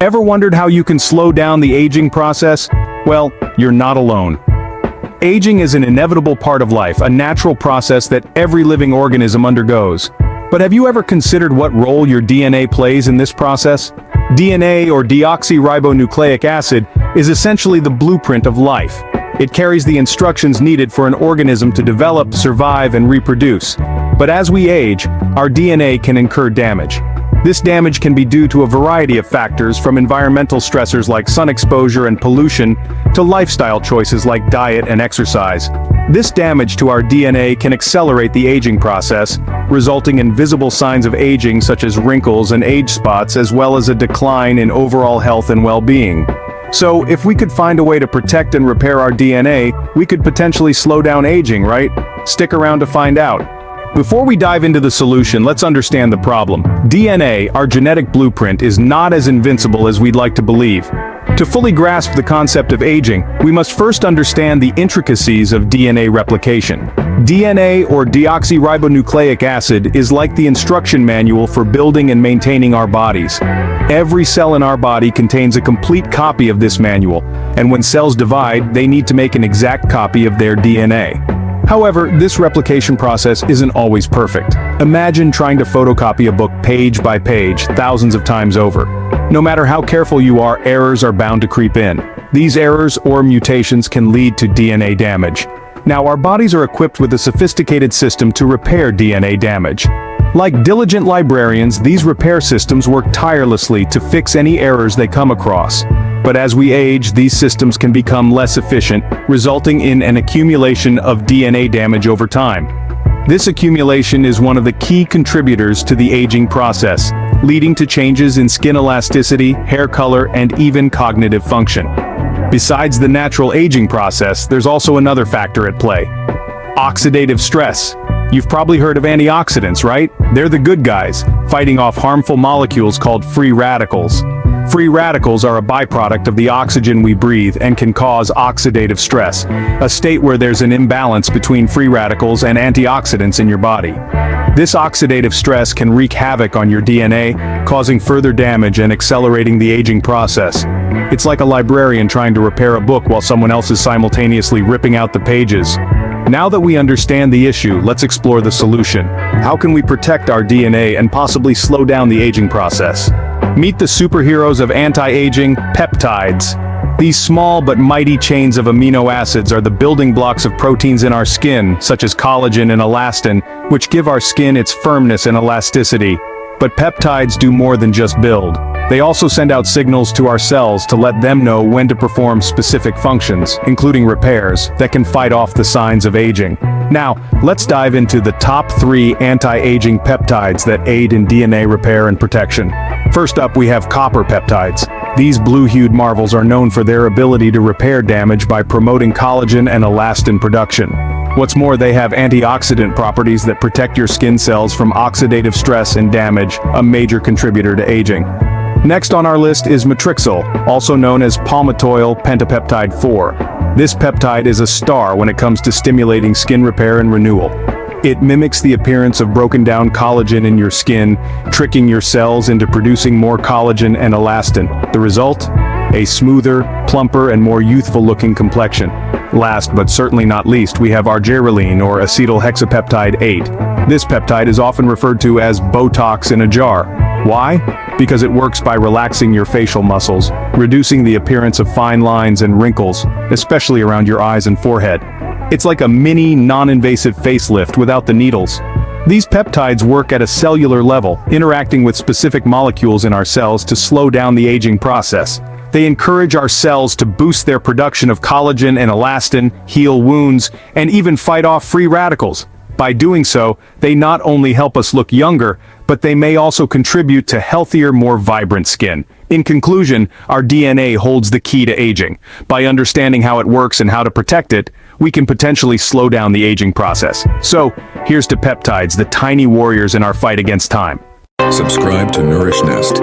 Ever wondered how you can slow down the aging process? Well, you're not alone. Aging is an inevitable part of life, a natural process that every living organism undergoes. But have you ever considered what role your DNA plays in this process? DNA, or deoxyribonucleic acid, is essentially the blueprint of life. It carries the instructions needed for an organism to develop, survive, and reproduce. But as we age, our DNA can incur damage. This damage can be due to a variety of factors, from environmental stressors like sun exposure and pollution, to lifestyle choices like diet and exercise. This damage to our DNA can accelerate the aging process, resulting in visible signs of aging such as wrinkles and age spots, as well as a decline in overall health and well-being. So, if we could find a way to protect and repair our DNA, we could potentially slow down aging, right? Stick around to find out. Before we dive into the solution, let's understand the problem. DNA, our genetic blueprint, is not as invincible as we'd like to believe. To fully grasp the concept of aging, we must first understand the intricacies of DNA replication. DNA, or deoxyribonucleic acid, is like the instruction manual for building and maintaining our bodies. Every cell in our body contains a complete copy of this manual, and when cells divide, they need to make an exact copy of their DNA. However, this replication process isn't always perfect. Imagine trying to photocopy a book page by page, thousands of times over. No matter how careful you are, errors are bound to creep in. These errors or mutations can lead to DNA damage. Now, our bodies are equipped with a sophisticated system to repair DNA damage. Like diligent librarians, these repair systems work tirelessly to fix any errors they come across. But as we age, these systems can become less efficient, resulting in an accumulation of DNA damage over time. This accumulation is one of the key contributors to the aging process, leading to changes in skin elasticity, hair color, and even cognitive function. Besides the natural aging process, there's also another factor at play: oxidative stress. You've probably heard of antioxidants, right? They're the good guys, fighting off harmful molecules called free radicals. Free radicals are a byproduct of the oxygen we breathe and can cause oxidative stress, a state where there's an imbalance between free radicals and antioxidants in your body. This oxidative stress can wreak havoc on your DNA, causing further damage and accelerating the aging process. It's like a librarian trying to repair a book while someone else is simultaneously ripping out the pages. Now that we understand the issue, let's explore the solution. How can we protect our DNA and possibly slow down the aging process? Meet the superheroes of anti-aging, peptides. These small but mighty chains of amino acids are the building blocks of proteins in our skin, such as collagen and elastin, which give our skin its firmness and elasticity. But peptides do more than just build. They also send out signals to our cells to let them know when to perform specific functions, including repairs, that can fight off the signs of aging. Now, let's dive into the top 3 anti-aging peptides that aid in DNA repair and protection. First up, we have copper peptides. These blue-hued marvels are known for their ability to repair damage by promoting collagen and elastin production. What's more, they have antioxidant properties that protect your skin cells from oxidative stress and damage, a major contributor to aging. Next on our list is matrixyl, also known as palmitoyl pentapeptide 4. This peptide is a star when it comes to stimulating skin repair and renewal. It mimics the appearance of broken down collagen in your skin, tricking your cells into producing more collagen and elastin. The result? A smoother, plumper, and more youthful-looking complexion. Last but certainly not least, we have argireline, or acetylhexapeptide 8. This peptide is often referred to as Botox in a jar. Why? Because it works by relaxing your facial muscles, reducing the appearance of fine lines and wrinkles, especially around your eyes and forehead. It's like a mini, non-invasive facelift without the needles. These peptides work at a cellular level, interacting with specific molecules in our cells to slow down the aging process. They encourage our cells to boost their production of collagen and elastin, heal wounds, and even fight off free radicals. By doing so, they not only help us look younger, but they may also contribute to healthier, more vibrant skin. In conclusion, our DNA holds the key to aging. By understanding how it works and how to protect it, we can potentially slow down the aging process. So, here's to peptides, the tiny warriors in our fight against time. Subscribe to Nourish Nest.